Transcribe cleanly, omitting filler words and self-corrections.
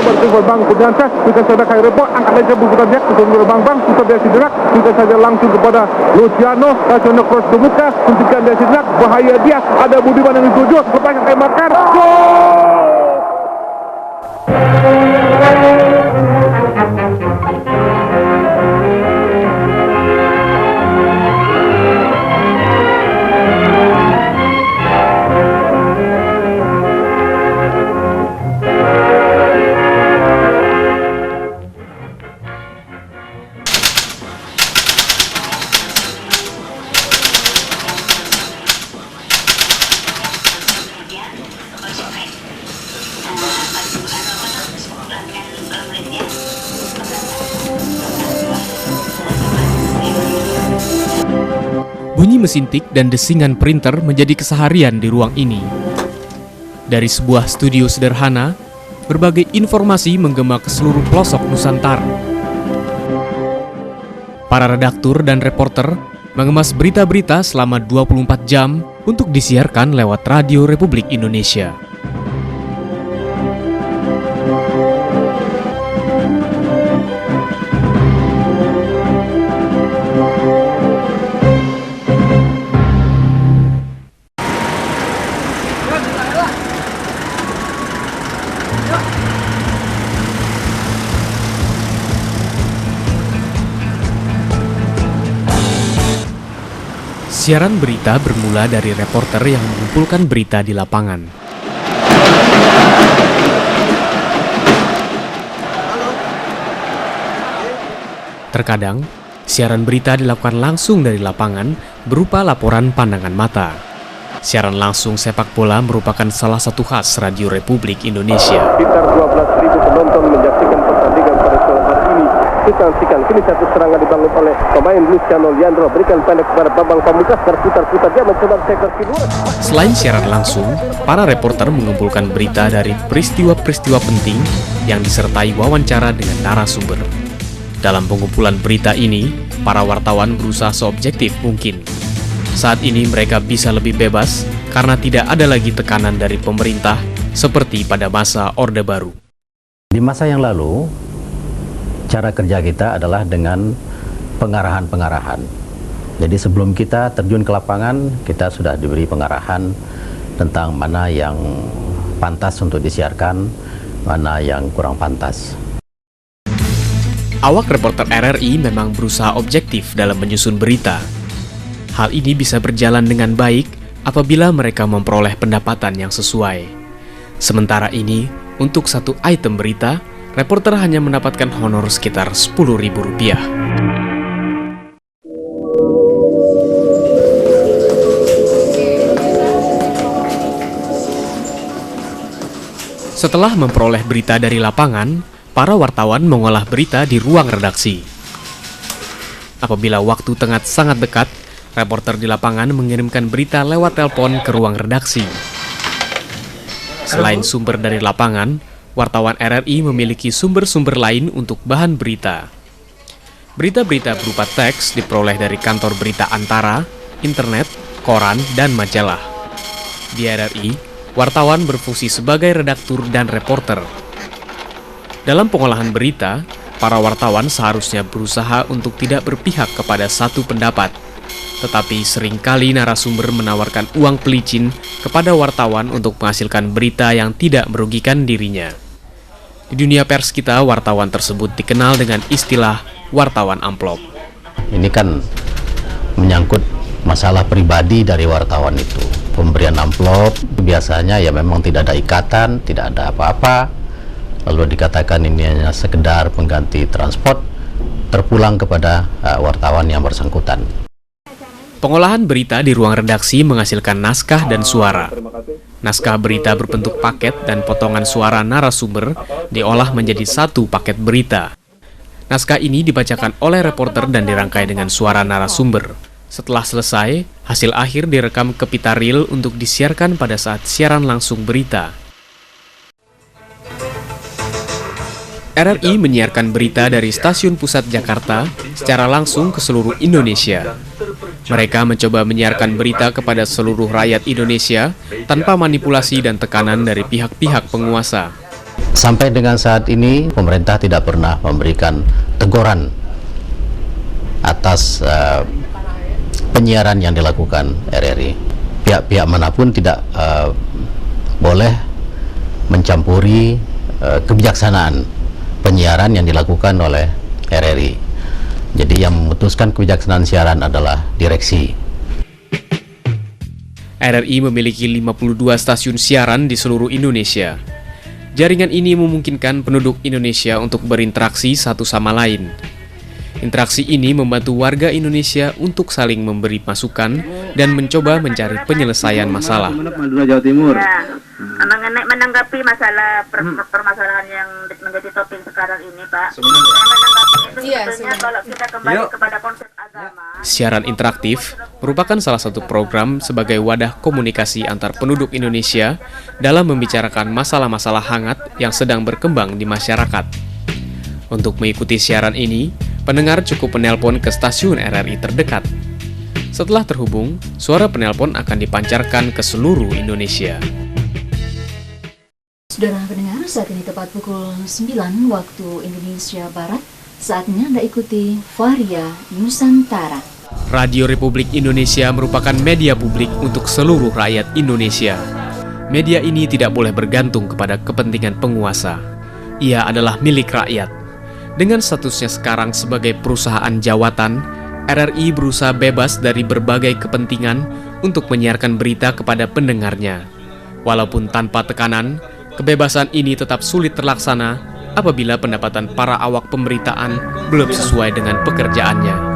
bertemu Bang Kurniawan, kita sudah kaya report, angkat saja bukutan dia, kita Bang, kita dia siderak, kita saja langsung kepada Luciano, Luciano cross ke muka, hentikan dia siderak, bahaya dia, ada Budiman yang dituju, lepas kayak makan, gol! Bunyi mesin tik dan desingan printer menjadi keseharian di ruang ini. Dari sebuah studio sederhana, berbagai informasi menggema ke seluruh pelosok Nusantara. Para redaktur dan reporter mengemas berita-berita selama 24 jam untuk disiarkan lewat Radio Republik Indonesia. Siaran berita bermula dari reporter yang mengumpulkan berita di lapangan. Terkadang, siaran berita dilakukan langsung dari lapangan berupa laporan pandangan mata. Siaran langsung sepak bola merupakan salah satu khas Radio Republik Indonesia. Sekitar 12.000 penonton menyaksikan pertandingan pada sore hari ini. Kita nantikan kini satu serangan dibangun oleh pemain Luciano Leandro, berikan pendek kepada Bambang Pamungkas, berputar-putar dia mencoba sektor kedua. Selain siaran langsung, para reporter mengumpulkan berita dari peristiwa-peristiwa penting yang disertai wawancara dengan narasumber. Dalam pengumpulan berita ini, para wartawan berusaha seobjektif mungkin. Saat ini mereka bisa lebih bebas karena tidak ada lagi tekanan dari pemerintah seperti pada masa Orde Baru. Di masa yang lalu, cara kerja kita adalah dengan pengarahan-pengarahan. Jadi sebelum kita terjun ke lapangan, kita sudah diberi pengarahan tentang mana yang pantas untuk disiarkan, mana yang kurang pantas. Awak reporter RRI memang berusaha objektif dalam menyusun berita. Hal ini bisa berjalan dengan baik apabila mereka memperoleh pendapatan yang sesuai. Sementara ini, untuk satu item berita, reporter hanya mendapatkan honor sekitar Rp10.000. Setelah memperoleh berita dari lapangan, para wartawan mengolah berita di ruang redaksi. Apabila waktu tengah sangat dekat, reporter di lapangan mengirimkan berita lewat telepon ke ruang redaksi. Selain sumber dari lapangan, wartawan RRI memiliki sumber-sumber lain untuk bahan berita. Berita-berita berupa teks diperoleh dari kantor berita antara, internet, koran, dan majalah. Di RRI, wartawan berfungsi sebagai redaktur dan reporter. Dalam pengolahan berita, para wartawan seharusnya berusaha untuk tidak berpihak kepada satu pendapat. Tetapi seringkali narasumber menawarkan uang pelicin kepada wartawan untuk menghasilkan berita yang tidak merugikan dirinya. Di dunia pers kita, wartawan tersebut dikenal dengan istilah wartawan amplop. Ini kan menyangkut masalah pribadi dari wartawan itu. Pemberian amplop biasanya ya memang tidak ada ikatan, tidak ada apa-apa. Lalu dikatakan ini hanya sekedar pengganti transport, terpulang kepada wartawan yang bersangkutan. Pengolahan berita di ruang redaksi menghasilkan naskah dan suara. Naskah berita berbentuk paket dan potongan suara narasumber diolah menjadi satu paket berita. Naskah ini dibacakan oleh reporter dan dirangkai dengan suara narasumber. Setelah selesai, hasil akhir direkam ke pita reel untuk disiarkan pada saat siaran langsung berita. RRI menyiarkan berita dari stasiun pusat Jakarta secara langsung ke seluruh Indonesia. Mereka mencoba menyiarkan berita kepada seluruh rakyat Indonesia tanpa manipulasi dan tekanan dari pihak-pihak penguasa. Sampai dengan saat ini pemerintah tidak pernah memberikan teguran atas penyiaran yang dilakukan RRI. Pihak-pihak manapun tidak boleh mencampuri kebijaksanaan penyiaran yang dilakukan oleh RRI. Jadi yang memutuskan kebijaksanaan siaran adalah direksi. RRI memiliki 52 stasiun siaran di seluruh Indonesia. Jaringan ini memungkinkan penduduk Indonesia untuk berinteraksi satu sama lain. Interaksi ini membantu warga Indonesia untuk saling memberi masukan dan mencoba mencari penyelesaian masalah. Madura, Jawa Timur. Ya, menanggapi masalah permasalahan yang menjadi topik sekarang ini, Pak. Saya menanggapi itu sebetulnya kalau kita kembali kepada konsep agama. Siaran interaktif merupakan salah satu program sebagai wadah komunikasi antar penduduk Indonesia dalam membicarakan masalah-masalah hangat yang sedang berkembang di masyarakat. Untuk mengikuti siaran ini, pendengar cukup menelpon ke stasiun RRI terdekat. Setelah terhubung, suara penelpon akan dipancarkan ke seluruh Indonesia. Saudara pendengar, saat ini tepat pukul 9 waktu Indonesia Barat. Saatnya Anda ikuti Varia Nusantara. Radio Republik Indonesia merupakan media publik untuk seluruh rakyat Indonesia. Media ini tidak boleh bergantung kepada kepentingan penguasa. Ia adalah milik rakyat. Dengan statusnya sekarang sebagai perusahaan jawatan, RRI berusaha bebas dari berbagai kepentingan untuk menyiarkan berita kepada pendengarnya. Walaupun tanpa tekanan, kebebasan ini tetap sulit terlaksana apabila pendapatan para awak pemberitaan belum sesuai dengan pekerjaannya.